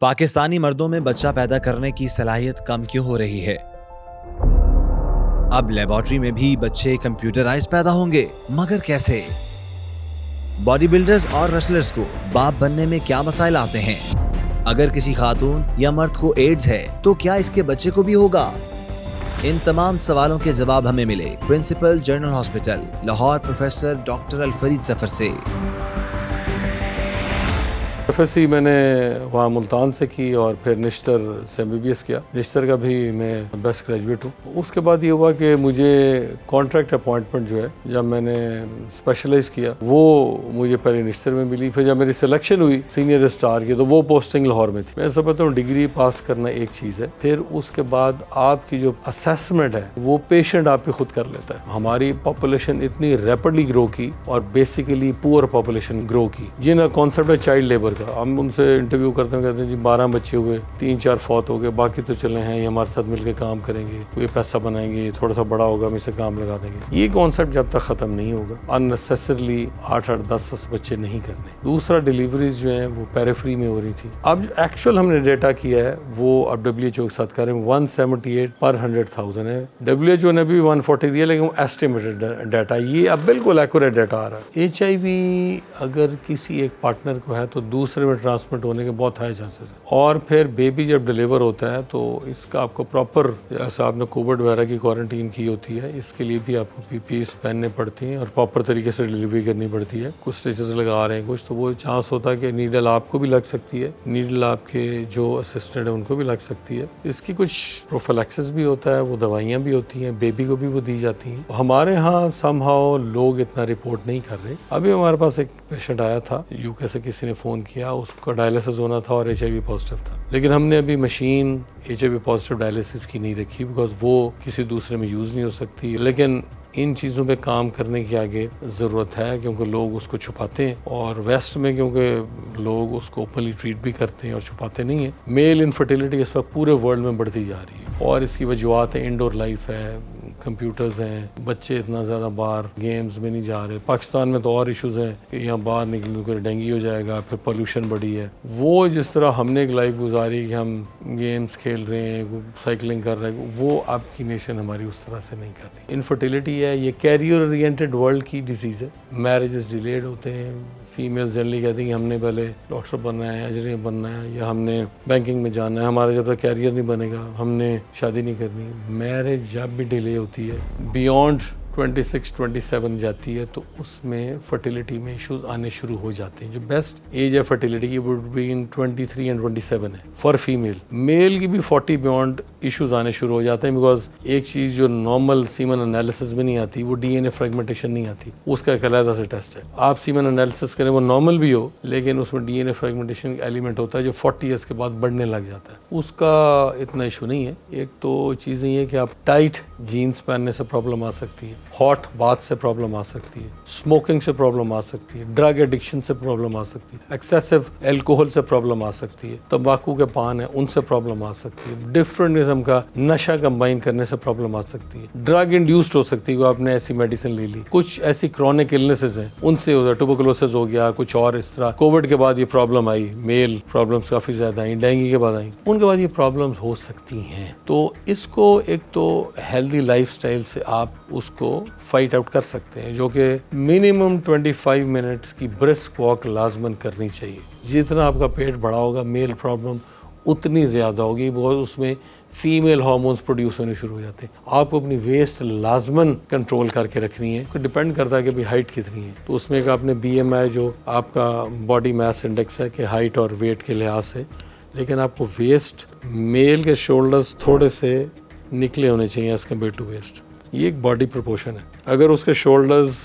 पाकिस्तानी मर्दों में बच्चा पैदा करने की सलाहियत कम क्यों हो रही है? अब लेबोरेटरी में भी बच्चे कंप्यूटराइज पैदा होंगे, मगर कैसे? बॉडी बिल्डर्स और रेसलर्स को बाप बनने में क्या मसाइल आते हैं? अगर किसी खातून या मर्द को एड्स है तो क्या इसके बच्चे को भी होगा? इन तमाम सवालों के जवाब हमें मिले principal general hospital Lahore professor doctor Alfareed Zafar से। एफएससी मैंने वहाँ मुल्तान से की और फिर निश्तर से एमबीबीएस किया। निश्तर का भी मैं बेस्ट ग्रेजुएट हूँ। उसके बाद ये हुआ कि मुझे कॉन्ट्रैक्ट अपॉइंटमेंट जो है, जब मैंने स्पेशलाइज किया वो मुझे पहले निश्तर में मिली। फिर जब मेरी सिलेक्शन हुई सीनियर रजिस्ट्रार की तो वो पोस्टिंग लाहौर में थी। मैं समझता हूँ डिग्री पास करना एक चीज़ है, फिर उसके बाद आपकी जो असेसमेंट है वो पेशेंट आप ही खुद कर लेता है। हमारी पॉपुलेशन इतनी रैपिडली ग्रो की और बेसिकली पुअर पॉपुलेशन ग्रो की, जिनका कॉन्सेप्ट है चाइल्ड लेबर का। हम उनसे इंटरव्यू करते हैं, कहते हैं जी 12 बच्चे हुए, 3-4 फौत हो गए, बाकी तो चले हैं, ये हमारे साथ मिलकर काम करेंगे, कोई पैसा बनाएंगे, थोड़ा सा बड़ा होगा हम इसे काम लगा देंगे। ये कॉन्सेप्ट जब तक ख़त्म नहीं होगा, अननेसेसरली 8-8, 10-10 बच्चे नहीं करने। दूसरा, डिलीवरीज जो हैं वो पेरिफेरी में हो रही थी। अब जो एक्चुअल हमने डेटा किया है वो अब WHO के साथ करें 178 पर 100,000 है। WHO ने भी 140 दिया, लेकिन वो एस्टिमेटेड डाटा, ये अब बिल्कुल एक्यूरेट डाटा आ रहा है। HIV अगर किसी एक पार्टनर को है तो दूसरे में ट्रांसमिट होने के बहुत हाई चांसेस हैं। और फिर बेबी जब डिलीवर होता है तो इसका आपको प्रॉपर, जैसे आपने कोविड वगैरह की क्वारंटीन की होती है, इसके लिए भी आपको PPEs पहनने पड़ती हैं और प्रॉपर तरीके से डिलीवरी करनी पड़ती है। कुछ स्टिचेस लगा रहे हैं कुछ, तो वो चांस होता है कि नीडल आपको भी लग सकती है, नीडल आपके जो असिस्टेंट है उनको भी लग सकती है। इसकी कुछ प्रोफिलैक्सिस भी होता है, वो दवाइयाँ भी होती हैं, बेबी को भी वो दी जाती हैं। हमारे यहाँ समहाउ लोग इतना रिपोर्ट नहीं कर रहे। अभी हमारे पास एक पेशेंट आया था, यूके से किसी ने फ़ोन किया, उसका डायलिसिस होना था और HIV पॉजिटिव था, लेकिन हमने अभी मशीन HIV पॉजिटिव डायलिसिस की नहीं रखी, बिकॉज वो किसी दूसरे में यूज़ नहीं हो सकती। लेकिन इन चीज़ों पे काम करने की आगे ज़रूरत है, क्योंकि लोग उसको छुपाते हैं, और वेस्ट में क्योंकि लोग उसको ओपनली ट्रीट भी करते हैं और छुपाते नहीं हैं। मेल इनफर्टिलिटी इस वक्त पूरे वर्ल्ड में बढ़ती जा रही है और इसकी वजूहत है इंडोर लाइफ है, कंप्यूटर्स हैं, बच्चे इतना ज़्यादा बाहर गेम्स में नहीं जा रहे। पाकिस्तान में तो और इश्यूज़ हैं कि यहाँ बाहर निकलने को डेंगू हो जाएगा, फिर पोल्यूशन बढ़ी है। वो जिस तरह हमने एक लाइफ गुजारी कि हम गेम्स खेल रहे हैं, साइकिलिंग कर रहे हैं, वो आपकी नेशन हमारी उस तरह से नहीं कर रही। इनफर्टिलिटी है, ये कैरियर ओरिएंटेड वर्ल्ड की डिजीज़ है। मैरिजेस डिलेड होते हैं। फीमेल्स जनरली कहती हैं कि हमने पहले डॉक्टर बनना है, इंजीनियर बनना है, या हमने बैंकिंग में जाना है, हमारा जब तक कैरियर नहीं बनेगा हमने शादी नहीं करनी। मैरिज जब भी डिले होती है, बियॉन्ड 26-27 जाती है, तो उसमें फर्टिलिटी में इश्यूज आने शुरू हो जाते हैं। जो बेस्ट एज है फर्टिलिटी की वुड बी इन 23 एंड 27 है फॉर फीमेल। मेल की भी 40 बियॉन्ड इश्यूज आने शुरू हो जाते हैं, बिकॉज एक चीज़ जो नॉर्मल सीमन एनालिसिस में नहीं आती, वो DNA फ्रेगमेंटेशन नहीं आती, उसका एक अलग से टेस्ट है। आप सीमन एनालिसिस करें, वो नॉर्मल भी हो, लेकिन उसमें DNA फ्रेगमेंटेशन का एलिमेंट होता है जो 40 ईयर्स के बाद बढ़ने लग जाता है। उसका इतना इशू नहीं है। एक तो चीज़ें ये कि आप टाइट जीन्स पहनने से प्रॉब्लम आ सकती है, हॉट बाथ से प्रॉब्लम आ सकती है, स्मोकिंग से प्रॉब्लम आ सकती है, ड्रग एडिक्शन से प्रॉब्लम आ सकती है, एक्सेसिव एल्कोहल से प्रॉब्लम आ सकती है, तंबाकू के पान है उनसे प्रॉब्लम आ सकती है, डिफरेंट किस्म का नशा कंबाइन करने से प्रॉब्लम आ सकती है, ड्रग इंड्यूस्ड हो सकती है, आपने ऐसी मेडिसिन ले ली, कुछ ऐसी क्रॉनिक इलनेसेस हैं उनसे हो जाए, ट्यूबरकुलोसिस हो गया, कुछ और इस तरह। कोविड के बाद ये प्रॉब्लम आई, मेल प्रॉब्लम्स काफ़ी ज़्यादा आई, डेंगू के बाद आई, उनके बाद ये प्रॉब्लम्स हो सकती हैं। तो इसको एक तो हेल्दी लाइफस्टाइल से आप उसको फाइट आउट कर सकते हैं, जो कि मिनिमम 25 मिनट्स की ब्रिस्क वॉक लाजमन करनी चाहिए। जितना आपका पेट बड़ा होगा, मेल प्रॉब्लम उतनी ज़्यादा होगी, बहुत उसमें फीमेल हार्मोन्स प्रोड्यूस होने शुरू हो जाते हैं। आपको अपनी वेस्ट लाजमन कंट्रोल करके रखनी है। तो डिपेंड करता है कि भाई हाइट कितनी है, तो उसमें एक आपने BMI जो आपका बॉडी मास इंडेक्स है कि हाइट और वेट के लिहाज से, लेकिन आपको वेस्ट, मेल के शोल्डर्स थोड़े से निकले होने चाहिए एज कम्पेयर टू वेस्ट। ये एक बॉडी प्रोपोर्शन है। अगर उसके शोल्डर्स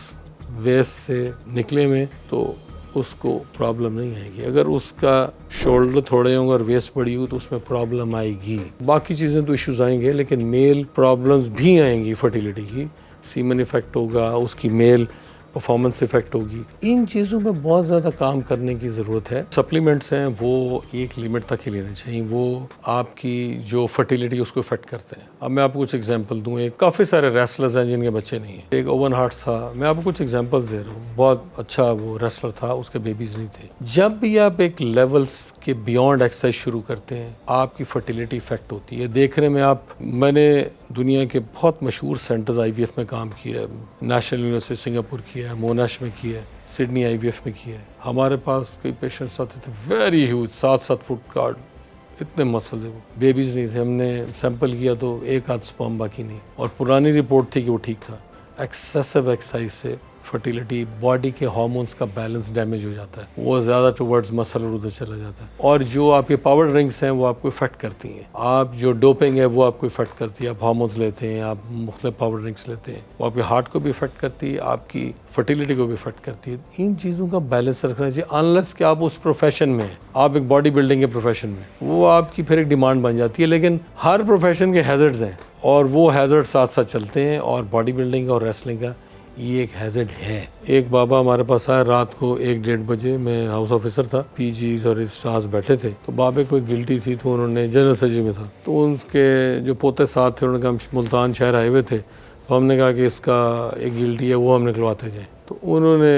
वेस्ट से निकले में तो उसको प्रॉब्लम नहीं आएगी। अगर उसका शोल्डर थोड़े होंगे और वेस्ट बड़ी हो तो उसमें प्रॉब्लम आएगी। बाकी चीज़ें तो इश्यूज आएंगे, लेकिन मेल प्रॉब्लम्स भी आएंगी फर्टिलिटी की। सीमन इफेक्ट होगा, उसकी मेल परफॉर्मेंस इफेक्ट होगी। इन चीज़ों में बहुत ज़्यादा काम करने की ज़रूरत है। सप्लीमेंट्स हैं वो एक लिमिट तक ही लेने चाहिए, वो आपकी जो फर्टिलिटी उसको इफेक्ट करते हैं। अब मैं आपको कुछ एग्जांपल दूं। एक काफ़ी सारे रेसलर्स हैं जिनके बच्चे नहीं हैं। एक ओवन हार्ट था, मैं आपको कुछ एग्जांपल्स दे रहा हूँ। बहुत अच्छा वो रेसलर था, उसके बेबीज़ नहीं थे। जब भी आप एक लेवल के बियॉन्ड एक्सरसाइज शुरू करते हैं, आपकी फर्टिलिटी इफेक्ट होती है। देखने में मैंने दुनिया के बहुत मशहूर सेंटर्स IVF में काम किया है, नेशनल यूनिवर्सिटी सिंगापुर किया है, मोनाश में किया है, सिडनी IVF में किया है। हमारे पास कई पेशेंट्स आते थे वेरी ह्यूज, 7-7 फुट कार्ड, इतने मसल है, वो बेबीज़ नहीं थे। हमने सैंपल किया तो एक आध स्पर्म बाकी नहीं, और पुरानी रिपोर्ट थी कि वो ठीक था। एक्सेसिव एक्सरसाइज से फर्टिलिटी, बॉडी के हार्मोन्स का बैलेंस डैमेज हो जाता है, वो ज़्यादा टुवर्ड्स मसल और उधर चला जाता है। और जो आपके पावर ड्रिंक्स हैं वो आपको इफेक्ट करती हैं, आप जो डोपिंग है वो आपको इफेक्ट करती है, आप हार्मोन्स लेते हैं, आप मुख्तलिफ पावर ड्रिंक्स लेते हैं, वो आपके हार्ट को भी इफेक्ट करती है, आपकी फर्टिलिटी को भी इफेक्ट करती है। इन चीज़ों का बैलेंस रखना चाहिए, अनलेस कि आप उस प्रोफेशन में हैं, आप एक बॉडी बिल्डिंग के प्रोफेशन में, वो आपकी फिर एक डिमांड बन जाती है। लेकिन हर प्रोफेशन के हैज़र्ड्स हैं और वो हैज़र्ड साथ साथ चलते हैं, और बॉडी बिल्डिंग और रेसलिंग का ये एक हैज़र्ड है। एक बाबा हमारे पास आया रात को 1-1:30 बजे, मैं हाउस ऑफिसर था, PGs और स्टार्स बैठे थे, तो बाबे को गिल्टी थी, तो उन्होंने जनरल सर्जरी में था, तो उनके जो पोते साथ थे उन्होंने कहा हम मुल्तान शहर आए हुए थे, तो हमने कहा कि इसका एक गिल्टी है वो हम निकलवाते जाएँ। तो उन्होंने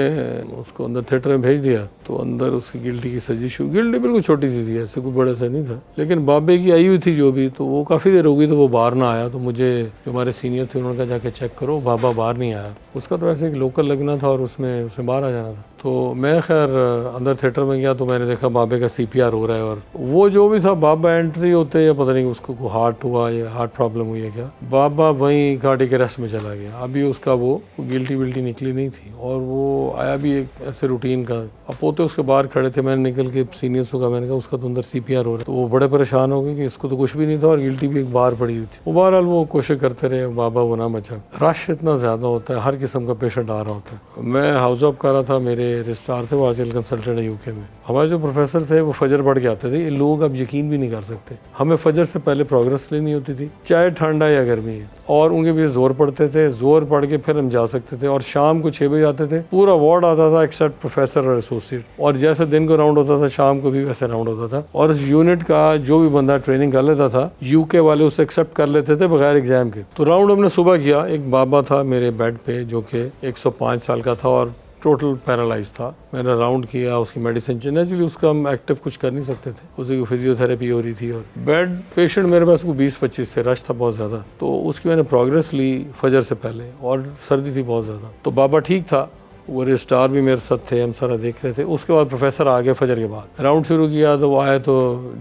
उसको अंदर थिएटर में भेज दिया, तो अंदर उसकी गिल्टी की सर्जरी शुरू। गिल्टी बिल्कुल छोटी सी थी, ऐसे कोई बड़ा सा नहीं था, लेकिन बाबे की आई हुई थी जो भी, तो वो काफ़ी देर हो गई तो वो बाहर ना आया। तो मुझे जो हमारे सीनियर थे उन्होंने कहा जाके चेक करो, बाबा बाहर नहीं आया। उसका तो ऐसे एक लोकल लगना था और उसमें बाहर आ जाना था। तो मैं खैर अंदर थिएटर में गया तो मैंने देखा बाबे का CPR हो रहा है, और वो जो भी था, बाबा एंट्री होते या पता नहीं उसको को हार्ट हुआ या हार्ट प्रॉब्लम हुई है क्या, बाबा वहीं कार्डियक अरेस्ट में चला गया। अभी उसका वो गिल्टी विल्टी निकली नहीं थी, और वो आया भी एक ऐसे रूटीन का। अब पोते उसके बाहर खड़े थे, मैंने निकल के सीनियर्स को कहा, मैंने कहा उसका तो अंदर CPR हो रहा है। तो वो बड़े परेशान हो गए कि इसको तो कुछ भी नहीं था और गिल्टी भी एक बाहर पड़ी हुई थी। वो बहरहाल वो कोशिश करते रहे, बाबा वो ना बचा। रश इतना ज़्यादा होता है, हर किस्म का पेशेंट आ रहा होता है। मैं हाउस ऑफ कर रहा था, मेरे रजिस्ट्रार थे, वो आजकल कंसल्टेंट है UK में। हमारे जो प्रोफेसर थे वो फजर पढ़ के आते थे। ये लोग अब यकीन भी नहीं कर सकते, हमें फजर से पहले प्रोग्रेस लेनी होती थी, चाहे ठंडा या गर्मी है, और उनके भी जोर पढ़ते थे, जोर पढ़ के फिर हम जा सकते थे। और शाम को 6 बजे आते थे, पूरा वार्ड आता था एक्सेप्ट प्रोफेसर और एसोसिएट, और जैसे दिन को राउंड होता था शाम को भी वैसे राउंड होता था। और इस यूनिट का जो भी बंदा ट्रेनिंग कर लेता था, UK वाले उसे एक्सेप्ट कर लेते थे बगैर एग्जाम के। तो राउंड हमने सुबह किया। एक बाबा था मेरे बेड पे जो कि 105 साल का था और टोटल पैरालाइज था। मैंने राउंड किया, उसकी मेडिसिन नेचुरली उसका हम एक्टिव कुछ कर नहीं सकते थे, उसकी फिजियोथेरेपी हो रही थी, और बेड पेशेंट मेरे पास को 20-25 थे, रश था बहुत ज़्यादा। तो उसकी मैंने प्रोग्रेस ली फजर से पहले, और सर्दी थी बहुत ज़्यादा। तो बाबा ठीक था, वो रजिस्ट्रार भी मेरे साथ थे, हम सारा देख रहे थे। उसके बाद प्रोफेसर आ गए फजर के बाद, राउंड शुरू किया। तो वो आए तो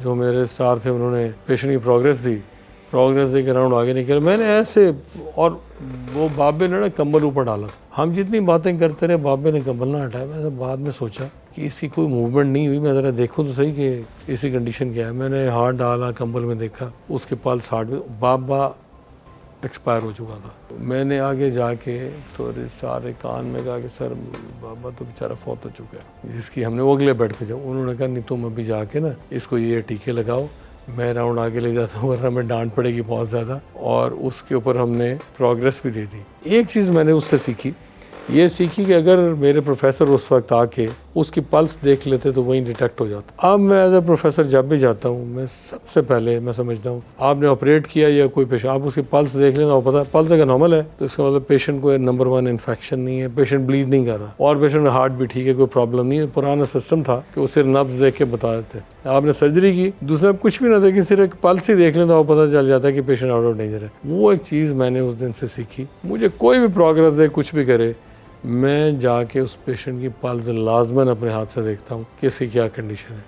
जो मेरे रजिस्ट्रार थे उन्होंने पेशेंट की प्रोग्रेस दी, प्रोग्रेस दे के राउंड आगे निकले। मैंने ऐसे, और वो बाबे ने ना कंबल ऊपर डाला। हम जितनी बातें करते रहे, बाबे ने कंबल ना हटाया। मैंने बाद में सोचा कि इसकी कोई मूवमेंट नहीं हुई, मैं ज़रा देखूँ तो सही कि इसकी कंडीशन क्या है। मैंने हाथ डाला, कंबल में देखा, उसके पल्स हार्ट में, बाबा एक्सपायर हो चुका था। तो मैंने आगे जाके तो रजिस्ट्रार कान में कहा कि सर बाबा तो बेचारा फौत हो चुका है, जिसकी हमने वो अगले बेड पे जाओ। उन्होंने कहा नहीं, तुम अभी जाके ना इसको ये टीके लगाओ, मैं राउंड आगे ले जाता हूँ, वरना हमें डांट पड़ेगी बहुत ज़्यादा। और उसके ऊपर हमने प्रोग्रेस भी दे दी। एक चीज़ मैंने उससे सीखी, ये सीखी कि अगर मेरे प्रोफेसर उस वक्त आके उसकी पल्स देख लेते तो वहीं डिटेक्ट हो जाता। अब मैं एज ए प्रोफेसर जब भी जाता हूँ, मैं सबसे पहले मैं समझता हूँ आपने ऑपरेट किया या कोई पेशेंट, आप उसकी पल्स देख लेना, पता है पल्स अगर नॉर्मल है तो इसका मतलब पेशेंट को नंबर 1 इन्फेक्शन नहीं है, पेशेंट ब्लीड नहीं कर रहा, और पेशेंट हार्ट भी ठीक है, कोई प्रॉब्लम नहीं है। पुराना सिस्टम था कि उसे नब्ज देख के बता देते। आपने सर्जरी की, दूसरा कुछ भी ना देखे, सिर्फ एक पल्स ही देख लें तो पता चल जाता है कि पेशेंट आउट ऑफ डेंजर है। वो एक चीज़ मैंने उस दिन से सीखी। मुझे कोई भी प्रोग्रेस दे, कुछ भी करे, मैं जाके उस पेशेंट की पल्स लाजमन अपने हाथ से देखता हूँ कि इसकी क्या कंडीशन है।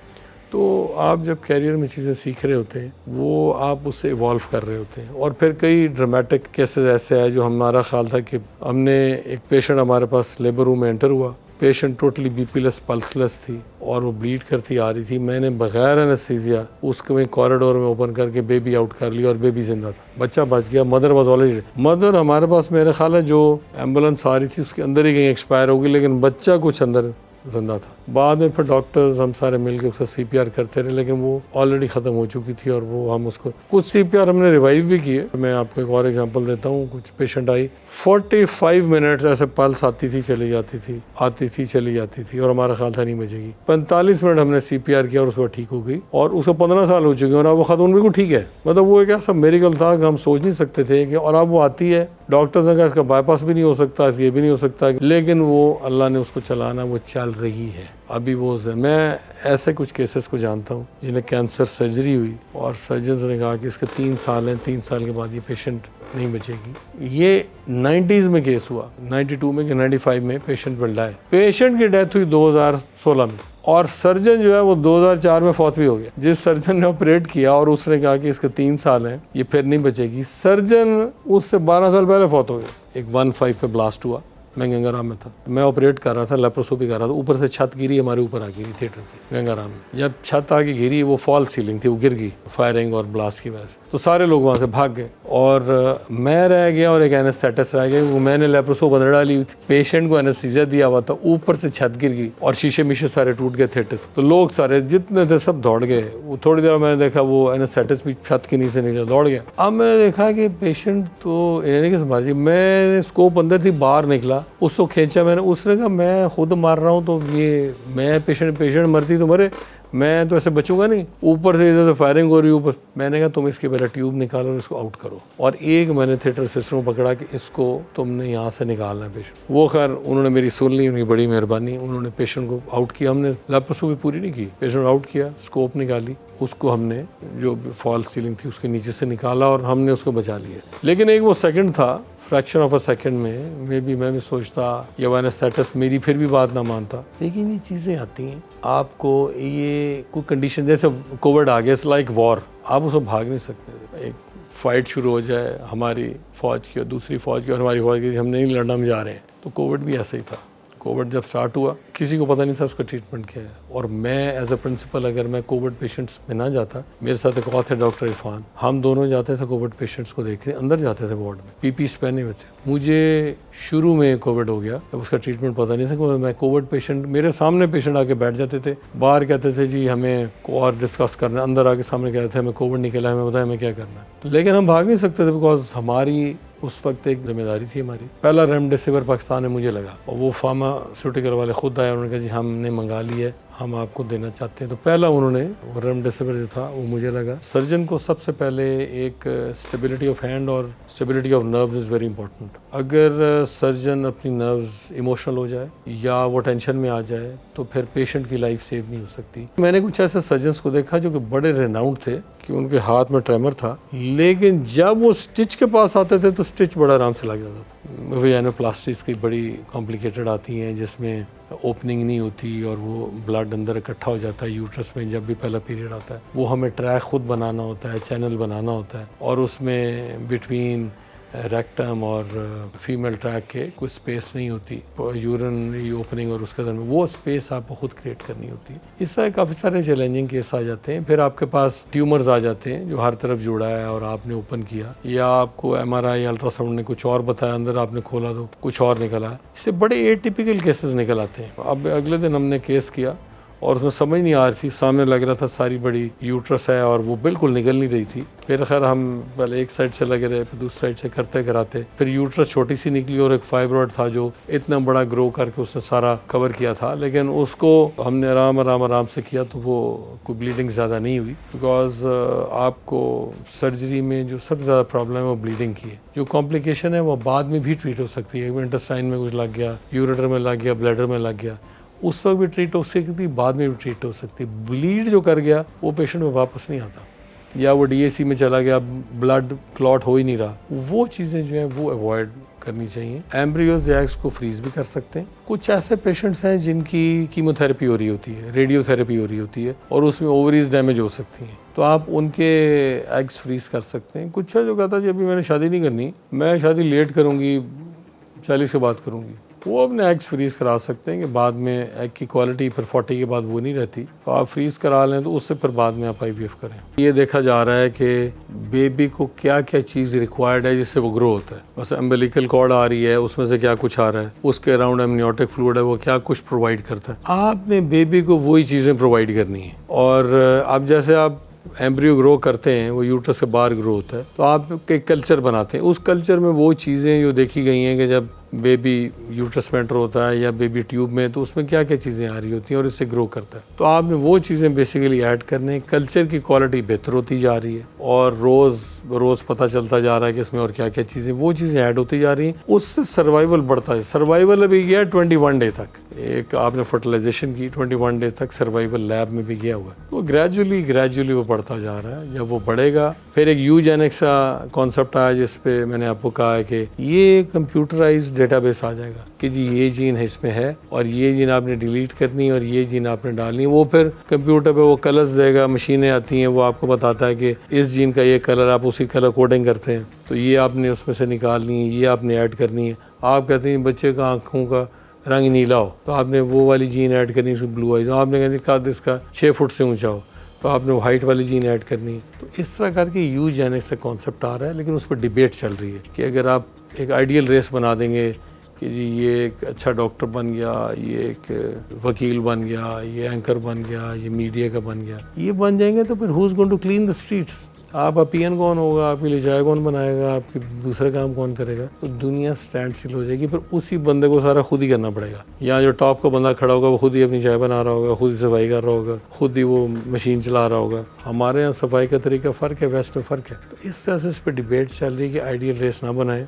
तो आप जब कैरियर में चीज़ें सीख रहे होते हैं, वो आप उससे इवॉल्व कर रहे होते हैं। और फिर कई ड्रामेटिक केसेस ऐसे आए जो हमारा ख्याल था कि हमने, एक पेशेंट हमारे पास लेबर रूम में एंटर हुआ, पेशेंट टोटली BP-लेस पल्सलेस थी और वो ब्लीड करती आ रही थी। मैंने बगैर एनेस्थीसिया उसके में कॉरिडोर में ओपन करके बेबी आउट कर लिया और बेबी जिंदा था, बच्चा बच गया। मदर वाज ऑलरेडी, मदर हमारे पास मेरे ख्याल है जो एम्बुलेंस आ रही थी उसके अंदर ही कहीं एक्सपायर हो गई, लेकिन बच्चा कुछ अंदर जिंदा था। बाद में फिर डॉक्टर्स हम सारे मिलकर उसका CPR करते रहे, लेकिन वो ऑलरेडी ख़त्म हो चुकी थी। और वो हम उसको कुछ CPR हमने रिवाइव भी किए। मैं आपको एक और एग्जांपल देता हूँ। कुछ पेशेंट आई, 45 मिनट्स ऐसे पल्स आती थी चली जाती थी, आती थी चली जाती थी, और हमारा ख्याल था नहीं बचेगी। 45 मिनट हमने CPR किया और उसको ठीक हो गई, और उसको 15 साल हो चुके हैं और अब वो ख़त्म बिल्कुल ठीक है। मतलब वो एक ऐसा मेरिकल था कि हम सोच नहीं सकते थे कि, और अब वो आती है डॉक्टर्स ने कहा इसका बाईपास भी नहीं हो सकता, ये भी नहीं हो सकता, लेकिन वो अल्लाह ने उसको चलाना, वो चल रही है अभी। वो मैं ऐसे कुछ केसेस को जानता हूँ जिन्हें कैंसर सर्जरी हुई और सर्जन्स ने कहा कि इसके 3 साल हैं, 3 साल के बाद ये पेशेंट नहीं बचेगी। ये 90s में केस हुआ, 92 में कि 95 में पेशेंट विल डाई। पेशेंट की डेथ हुई 2016 में और सर्जन जो है वो 2004 में फौत भी हो गया। जिस सर्जन ने ऑपरेट किया और उसने कहा कि इसके 3 साल हैं, ये फिर नहीं बचेगी, सर्जन उससे 12 साल पहले फौत हो गया। एक 15 पे ब्लास्ट हुआ, मैं गंगाराम में था, मैं ऑपरेट कर रहा था, लेप्रोस्कोपी कर रहा था, ऊपर से छत गिरी, हमारे ऊपर आ गिरी थिएटर की गंगाराम में। जब छत आके गिरी, वो फॉल सीलिंग थी, वो गिर गई फायरिंग और ब्लास्ट की वजह से, तो सारे लोग वहाँ से भाग गए और मैं रह गया और एक एनेस्थेटिस्ट रह गए। वो मैंने लेप्रोस्कोप अंदर डाली हुई थी, पेशेंट को एनेस्थीसिया दिया हुआ था, ऊपर से छत गिर गई और शीशे मीशे सारे टूट गए थिएटर से। तो लोग सारे जितने थे सब दौड़ गए। वो थोड़ी देर मैंने देखा वो एनेस्थेटिस्ट भी छत के नीचे निकला, दौड़ गया। अब मैंने देखा कि पेशेंट तो इन्हें के समझिए, मैंने स्कोप अंदर थी, बाहर निकला, उसको खींचा मैंने, उसने कहा मैं खुद मार रहा हूँ तो ये मैं पेशेंट मरती तो मरे, मैं तो ऐसे बचूंगा नहीं। ऊपर से इधर से फायरिंग हो रही है ऊपर। मैंने कहा तुम इसके पहले ट्यूब निकालो और इसको आउट करो। और एक मैंने थिएटर सिस्टर को पकड़ा कि इसको तुमने यहाँ से निकालना है पेशेंट। वो खैर उन्होंने मेरी सुन ली, उनकी बड़ी मेहरबानी, उन्होंने पेशेंट को आउट किया। हमने लेप्रोस्कोपी पूरी नहीं की, पेशेंट आउट किया, स्कोप निकाली, उसको हमने जो फॉल सीलिंग थी उसके नीचे से निकाला और हमने उसको बचा लिया। लेकिन एक वो सेकंड था, फ्रैक्शन ऑफ अ सेकंड में मैं भी सोचता या वाइना स्टेटस मेरी फिर भी बात ना मानता। लेकिन ये चीज़ें आती हैं आपको, ये कोई कंडीशन जैसे कोविड आ गया, इट्स लाइक वॉर, आप उसको भाग नहीं सकते। एक फाइट शुरू हो जाए हमारी फौज की और दूसरी फौज की और हमारी फौज की, हम नहीं लड़ना में जा रहे हैं। तो कोविड भी ऐसा ही था। कोविड जब स्टार्ट हुआ किसी को पता नहीं था उसका ट्रीटमेंट क्या है। और मैं एज अ प्रिंसिपल अगर मैं कोविड पेशेंट्स में ना जाता, मेरे साथ एक और थे डॉक्टर इरफान, हम दोनों जाते थे कोविड पेशेंट्स को देखने, अंदर जाते थे वार्ड में, पीपीस पहने हुए थे। मुझे शुरू में कोविड हो गया, जब उसका ट्रीटमेंट पता नहीं था कि मैं कोविड पेशेंट, मेरे सामने पेशेंट आके बैठ जाते थे, बाहर कहते थे जी हमें और डिस्कस करना है, अंदर आके सामने कहते थे हमें कोविड निकला है, हमें बताया हमें क्या करना है। लेकिन हम भाग नहीं सकते थे बिकॉज हमारी उस वक्त एक जिम्मेदारी थी हमारी। पहला रेमडेसिविर पाकिस्तान में मुझे लगा और वो फार्मास्यूटिकल वाले खुद आए, उन्होंने कहा जी हमने मंगा लिया है, हम आपको देना चाहते हैं। तो पहला उन्होंने रेमडेसिविर जो था वो मुझे लगा। सर्जन को सबसे पहले एक स्टेबिलिटी ऑफ हैंड और stability of nerves is very important. अगर सर्जन अपनी नर्व्स इमोशनल हो जाए या वो टेंशन में आ जाए तो फिर पेशेंट की लाइफ सेव नहीं हो सकती। मैंने कुछ ऐसे सर्जन्स को देखा जो कि बड़े रेनाउंड थे कि उनके हाथ में ट्रेमर था, लेकिन जब वो स्टिच के पास आते थे तो स्टिच बड़ा आराम से लग जाता था। वेजाइनोप्लास्टिक्स की बड़ी कॉम्प्लिकेटेड आती हैं जिसमें ओपनिंग नहीं होती और वो ब्लड अंदर इकट्ठा हो जाता है यूट्रस में जब भी पहला पीरियड आता है। वो हमें ट्रैक खुद बनाना होता है, चैनल बनाना होता है और उसमें बिटवीन रेक्टम और फीमेल ट्रैक के कोई स्पेस नहीं होती, यूरिनरी ओपनिंग और उसके दरमियान वो स्पेस आपको खुद क्रिएट करनी होती है। इससे काफ़ी सारे चैलेंजिंग केस आ जाते हैं। फिर आपके पास ट्यूमर्स आ जाते हैं जो हर तरफ जुड़ा है और आपने ओपन किया, या आपको एमआरआई अल्ट्रासाउंड ने कुछ और बताया, अंदर आपने खोला तो कुछ और निकला। इससे बड़े एटिपिकल केसेस निकल आते हैं। अब अगले दिन हमने केस किया और उसमें समझ नहीं आ रही थी, सामने लग रहा था सारी बड़ी यूट्रस है और वो बिल्कुल निकल नहीं रही थी। फिर खैर हम पहले एक साइड से लगे रहे, फिर दूसरी साइड से करते कराते फिर यूट्रस छोटी सी निकली और एक फाइब्रॉइड था जो इतना बड़ा ग्रो करके उसने सारा कवर किया था। लेकिन उसको हमने आराम से किया तो वो कोई ब्लीडिंग ज़्यादा नहीं हुई, बिकॉज आपको सर्जरी में जो सबसे ज़्यादा प्रॉब्लम है वो ब्लीडिंग की है। जो कॉम्प्लिकेशन है वो बाद में भी ट्रीट हो सकती है। इंटेस्टाइन में कुछ लग गया, यूरेटर में लग गया, ब्लैडर में लग गया, उस वक्त भी ट्रीट हो सकती, बाद में भी ट्रीट हो सकती। ब्लीड जो कर गया वो पेशेंट में वापस नहीं आता, या वो डीएसी में चला गया, ब्लड क्लॉट हो ही नहीं रहा, वो चीज़ें जो हैं वो अवॉइड करनी चाहिए। एम्ब्रियोज या एग्स को फ्रीज भी कर सकते हैं। कुछ ऐसे पेशेंट्स हैं जिनकी कीमोथेरेपी हो रही होती है, रेडियोथेरेपी हो रही होती है और उसमें ओवरीज डैमेज हो सकती हैं, तो आप उनके एग्स फ्रीज कर सकते हैं। कुछ है जो कहता है जी अभी मैंने शादी नहीं करनी, मैं शादी लेट करूँगी, 40 के बाद करूँगी, वो अपने एग्स फ्रीज करा सकते हैं कि बाद में एग की क्वालिटी फिर 40 के बाद वो नहीं रहती, तो आप फ्रीज करा लें तो उससे फिर बाद में आप आईवीएफ करें। ये देखा जा रहा है कि बेबी को क्या क्या चीज़ रिक्वायर्ड है जिससे वो ग्रो होता है। बस अम्बिलिकल कॉर्ड आ रही है, उसमें से क्या कुछ आ रहा है, उसके अराउंड एमनियोटिक फ्लूइड है, वो क्या कुछ प्रोवाइड करता है। आपने बेबी को वही चीज़ें प्रोवाइड करनी है। और अब जैसे आप एम्ब्रियो ग्रो करते हैं, वो यूट्रस से बाहर ग्रो होता है, तो आप एक कल्चर बनाते हैं। उस कल्चर में वो चीज़ें जो देखी गई हैं कि जब बेबी यूट्रस में एंटर होता है या बेबी ट्यूब में, तो उसमें क्या क्या चीज़ें आ रही होती हैं और इससे ग्रो करता है। तो आपने वो चीज़ें बेसिकली ऐड करने, कल्चर की क्वालिटी बेहतर होती जा रही है और रोज़ पता चलता जा रहा है कि इसमें और क्या क्या चीज़ें, वो चीज़ें ऐड होती जा रही हैं, उससे सर्वाइवल बढ़ता है। सर्वाइवल अभी गया 21 डे तक, एक आपने फर्टिलाइजेशन की 21 डे तक सर्वाइवल लैब में भी गया हुआ है। वो ग्रेजुअली वो बढ़ता जा रहा है। जब वो बढ़ेगा फिर एक यूजेनिक्स का कॉन्सेप्ट आया जिस पे मैंने आपको कहा है कि ये कंप्यूटराइज्ड डेटाबेस आ जाएगा कि जी ये जीन है इसमें है और ये जीन आपने डिलीट करनी है और ये जीन आपने डालनी है। वो फिर कंप्यूटर पे वो कलर्स देगा, मशीनें आती हैं, वो आपको बताता है कि इस जीन का ये कलर, आप उसी कलर कोडिंग करते हैं तो ये आपने उसमें से निकालनी है, ये आपने ऐड करनी है। आप कहते हैं बच्चे का आँखों का रंग नीला हो तो आपने वो वाली जीन ऐड करनी है, ब्लू आई। तो आपने कहते कद इसका 6 फुट से ऊंचा हो तो आपने वाइट वाली जीन ऐड करनी है। तो इस तरह करके यूजेनिक्स का कॉन्सेप्ट आ रहा है, लेकिन उस पर डिबेट चल रही है कि अगर आप एक आइडियल रेस बना देंगे कि जी ये एक अच्छा डॉक्टर बन गया, ये एक वकील बन गया, ये एंकर बन गया, ये मीडिया का बन गया, ये बन जाएंगे तो फिर who is going to clean the streets? आप पियन कौन होगा, आपके लिए चाय कौन बनाएगा, आपके दूसरा काम कौन करेगा? तो दुनिया स्टैंड स्टिल हो जाएगी। फिर उसी बंदे को सारा खुद ही करना पड़ेगा। यहाँ जो टॉप का बंदा खड़ा होगा वो खुद ही अपनी चाय बना रहा होगा, खुद ही सफाई कर रहा होगा, खुद ही वो मशीन चला रहा होगा। हमारे यहाँ सफाई का तरीका फ़र्क है, वेस्ट में फ़र्क है। तो इस तरह से इस पर डिबेट चल रही है कि आइडियल रेस ना बनाए,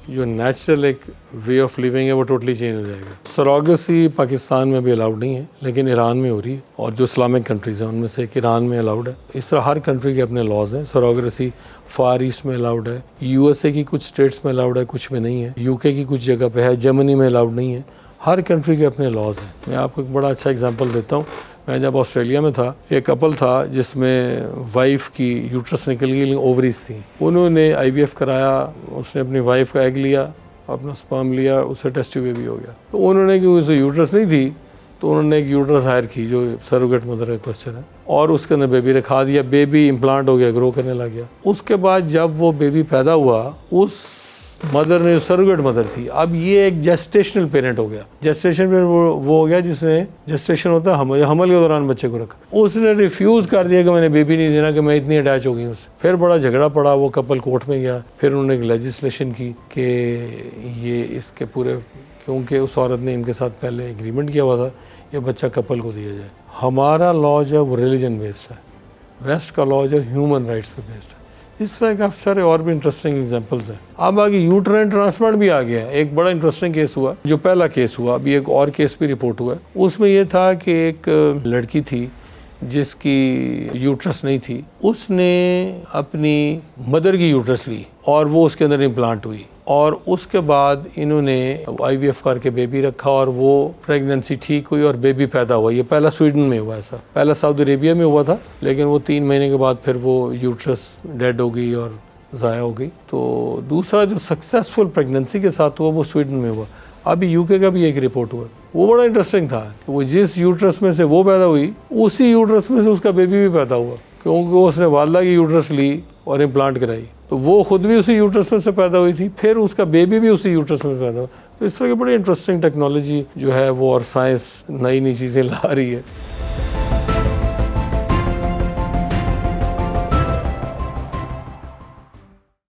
जो नेचुरल एक वे ऑफ लिविंग है वो टोटली चेंज हो जाएगा। सरोगेसी पाकिस्तान में भी अलाउड नहीं है, लेकिन ईरान में हो रही है और जो इस्लामिक कंट्रीज़ हैं उनमें से एक ईरान में अलाउड है। इस तरह हर कंट्री के अपने लॉज हैं। सरोगेसी फार ईस्ट में अलाउड है, यूएसए की कुछ स्टेट्स में अलाउड है, कुछ में नहीं है, यूके की कुछ जगह पे है, जर्मनी में अलाउड नहीं है। हर कंट्री के अपने लॉज हैं। मैं आपको एक बड़ा अच्छा एग्जांपल देता हूँ। मैं जब ऑस्ट्रेलिया में था, एक कपल था जिसमें वाइफ की यूट्रस निकल गई लेकिन ओवरीज थी। उन्होंने आईवीएफ कराया, उसने अपनी वाइफ का एग लिया, अपना स्पर्म लिया, उससे टेस्ट ट्यूब बेबी हो गया। तो उन्होंने कि उसे यूट्रस नहीं थी तो उन्होंने एक यूट्रस हायर की जो सरोगेट मदर का क्वेश्चन है, और उसके अंदर बेबी रखा दिया। बेबी इम्प्लांट हो गया, ग्रो करने लग गया। उसके बाद जब वो बेबी पैदा हुआ, उस मदर ने, सरोगेट मदर थी, अब ये एक जेस्टेशनल पेरेंट हो गया। जेस्टेशन पेरेंट वो हो गया जिसने, जेस्टेशन होता है हमल के दौरान बच्चे को रखा। उसने रिफ्यूज़ कर दिया कि मैंने बेबी नहीं देना, कि मैं इतनी अटैच हो गई उससे। फिर बड़ा झगड़ा पड़ा, वो कपल कोर्ट में गया। फिर उन्होंने एक लेजिस्लेशन की कि ये इसके पूरे, क्योंकि उस औरत ने इनके साथ पहले एग्रीमेंट किया हुआ था, ये बच्चा कपल को दिया जाए। हमारा लॉ जो है वो रिलीजन बेस्ड है, वेस्ट का लॉ जो ह्यूमन राइट्स पे बेस्ड है। इस तरह के काफ़ी सारे और भी इंटरेस्टिंग एग्जांपल्स हैं। अब आगे यूट्राइन ट्रांसप्लांट भी आ गया है। एक बड़ा इंटरेस्टिंग केस हुआ, जो पहला केस हुआ, अभी एक और केस भी रिपोर्ट हुआ है। उसमें यह था कि एक लड़की थी जिसकी यूट्रस नहीं थी, उसने अपनी मदर की यूट्रस ली और वो उसके अंदर इम्प्लांट हुई, और उसके बाद इन्होंने आईवीएफ करके बेबी रखा और वो प्रेगनेंसी ठीक हुई और बेबी पैदा हुआ। ये पहला स्वीडन में हुआ, ऐसा पहला सऊदी अरेबिया में हुआ था, लेकिन वो 3 महीने के बाद फिर वो यूट्रस डेड हो गई और ज़ाया हो गई। तो दूसरा जो सक्सेसफुल प्रेगनेंसी के साथ हुआ वो स्वीडन में हुआ। अभी यूके का भी एक रिपोर्ट हुआ, वो बड़ा इंटरेस्टिंग था कि वो जिस यूट्रस में से वो पैदा हुई, उसी यूट्रस में से उसका बेबी भी पैदा हुआ, क्योंकि उसने वालदा की यूट्रस ली और इम्प्लांट कराई। तो वो खुद भी उसी यूट्रस में से पैदा हुई थी, फिर उसका बेबी भी उसी यूट्रस में पैदा हुआ। तो इस तरह की बड़ी इंटरेस्टिंग टेक्नोलॉजी जो है वो, और साइंस नई नई चीज़ें ला रही है।